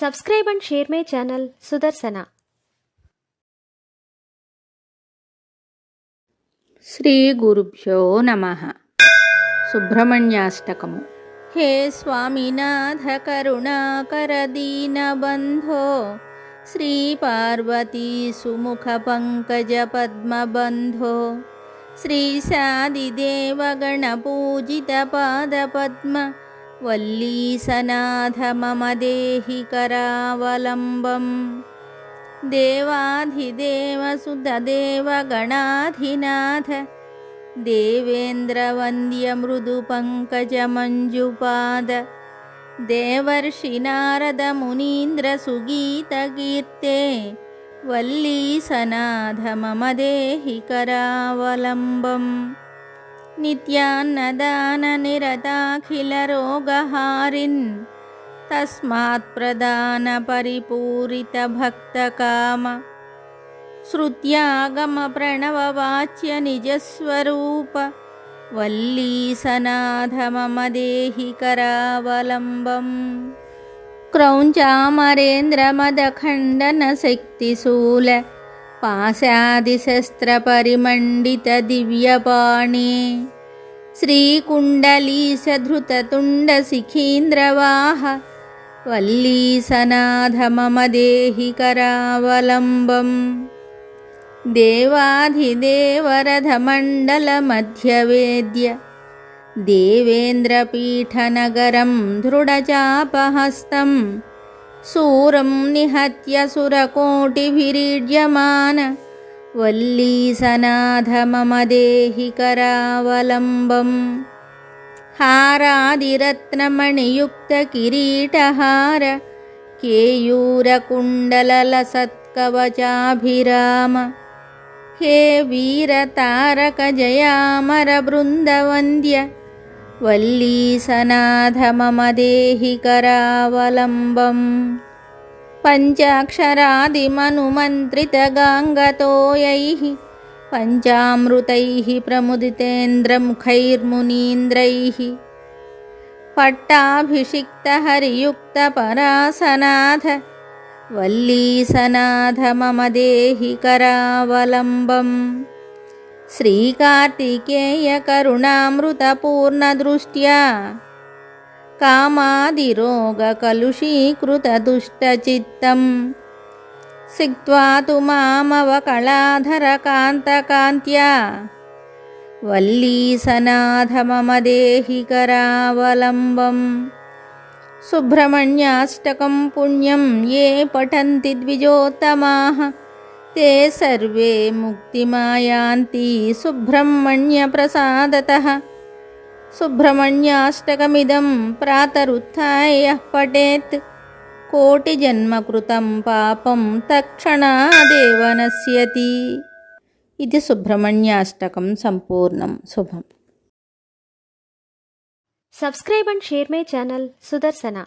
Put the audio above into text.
Subscribe and share my channel Sudarsana. Shri ಗುರುಭ್ಯೋ ನಮಃ. ಸುಬ್ರಹ್ಮಣ್ಯಾಷ್ಟಕಮು. ಹೇ ಸ್ವಾಮಿನಾಥ ಕರುಣಾಕರ ದೀನಬಂಧೋ, ಶ್ರೀ ಪಾರ್ವತೀ ಸುಮುಖ ಪಂಕಜ ಪದ್ಮಬಂಧೋ, ಶ್ರೀ ಸಾದಿದೇವ ಗಣಪೂಜಿತ ಪಾದ ಪದ್ಮ ವಲ್ಲೀಸನಾಥ ಮಮ ದೇಹಿ ಕರಾವಲಂಬಂ. ದೇವಾಧಿದೇವ ಸುತದೇವ ಗಣಾಧಿನಾಥ, ದೇವೇಂದ್ರ ವಂದ್ಯ ಮೃದು ಪಂಕಜ ಮಂಜುಪಾದ, ದೇವರ್ಷಿ ನಾರದ ಮುನೀಂದ್ರ ಸುಗೀತ ಕೀರ್ತೆ, ವಲ್ಲೀಸನಾಥ ಮಮ ದೇಹಿ ಕರಾವಲಂಬಂ. ನಿತ್ಯಾನ್ನದಾನ ನಿರತಾಖಿಲ ರೋಗಹಾರಿನ್, ತಸ್ಮಾತ್ ಪ್ರದಾನ ಪರಿಪೂರಿತ ಭಕ್ತ ಕಾಮ, ಶ್ರುತ್ಯಾಗಮ ಪ್ರಣವ ವಾಚ್ಯ ನಿಜಸ್ವರೂಪ, ವಲ್ಲೀಸನಾಥ ಮಮ ದೇಹಿ ಕರಾವಲಂಬಂ. ಕ್ರೌಂಚಾಮರೇಂದ್ರ ಮದಖಂಡನ ಶಕ್ತಿಶೂಲ, ಪಾಶಾದಿಶಸ್ತ್ರ ಪರಿಮಂಡಿತ ದಿವ್ಯಪಾಣಿ, ಶ್ರೀಕುಂಡಲೀಶ ಧೃತತುಂಡ ಶಿಖೀಂದ್ರವಾಹ, ವಲ್ಲೀಸನಾಥ ಮಮ ದೇಹಿ ಕರಾವಲಂಬಂ. ದೇವಾಧಿದೇವರಥಮಂಡಲ ಮಧ್ಯವೇದ್ಯ, ದೇವೇಂದ್ರಪೀಠನಗರಂ ದೃಢಚಾಪಹಸ್ತಂ, ಶೂರಂ ನಿಹತ್ಯ ಸುರಕೋಟಿಭಿರೀಡ್ಯಮಾನ, ವಲ್ಲೀಸನಾಥ ಮಮ ದೇಹಿ ಕರಾವಲಂಬಂ. ಹಾರಾದಿರತ್ನಮಣಿಯುಕ್ತ ಕಿರೀಟಹಾರ, ಕೇಯೂರಕುಂಡಲಲಸತ್ಕವಚಾಭಿರಾಮ, ಹೇ ವೀರತಾರಕ ಜಯಾಮರ ಬೃಂದವಂದ್ಯ, ವಲ್ಲೀಸನಾಥ ಮಮ ದೇಹಿ ಕರಾವಲಂಬಂ. ಪಂಚಾಕ್ಷರಾದಿಮನುಮಂತ್ರಿತ ಗಾಂಗತೋಯೈಃ, ಪಂಚಾಮೃತೈಃ ಪ್ರಮುದಿತೇಂದ್ರಮುಖೈರ್ಮುನೀಂದ್ರೈಃ, ಪಟ್ಟಾಭಿಷಿಕ್ತ ಹರಿಯುಕ್ತ ಪರಾಸನಾಥ, ವಲ್ಲೀಸನಾಥ ಮಮ ದೇಹಿ ಕರಾವಲಂಬಂ. ಶ್ರೀಕಾರ್ತಿಕೇಯ ಕರುಣಾಮೃತ ಪೂರ್ಣ ದೃಷ್ಟ್ಯಾ, ಕಾಮಾದಿರೋಗ ಕಲುಷೀಕೃತ ದುಷ್ಟಚಿತ್ತಂ, ಸಿಕ್ತ್ವಾ ತು ಮಾಮವಕಳಾಧರ ಕಾಂತಕಾಂತ್ಯಾ, ವಲ್ಲೀಸನಾಥ ಮಮ ದೇಹಿ ಕರಾವಲಂಬಂ. ಸುಬ್ರಹ್ಮಣ್ಯಾಷ್ಟಕಂ ಪುಣ್ಯಂ ಯೇ ಪಠಂತಿ ದ್ವಿಜೋತ್ತಮಾಃ, ತೇ ಸರ್ವೇ ಮುಕ್ತಿಮಾಯಾಂತಿ ಸುಬ್ರಹ್ಮಣ್ಯ ಪ್ರಸಾದತಃ. ಸುಬ್ರಹ್ಮಣ್ಯಾಷ್ಟಕಮಿದಂ ಪ್ರಾತರುತ್ಥಾಯ ಯಃ ಪಠೇತ್, ಕೋಟಿಜನ್ಮಕೃತಂ ಪಾಪಂ ತತ್ಕ್ಷಣಾದೇವ ನಶ್ಯತಿ. ಇದು ಸುಬ್ರಹ್ಮಣ್ಯಾಷ್ಟಕಂ ಸಂಪೂರ್ಣಂ. ಶುಭಂ. Subscribe and share my channel Sudarsana.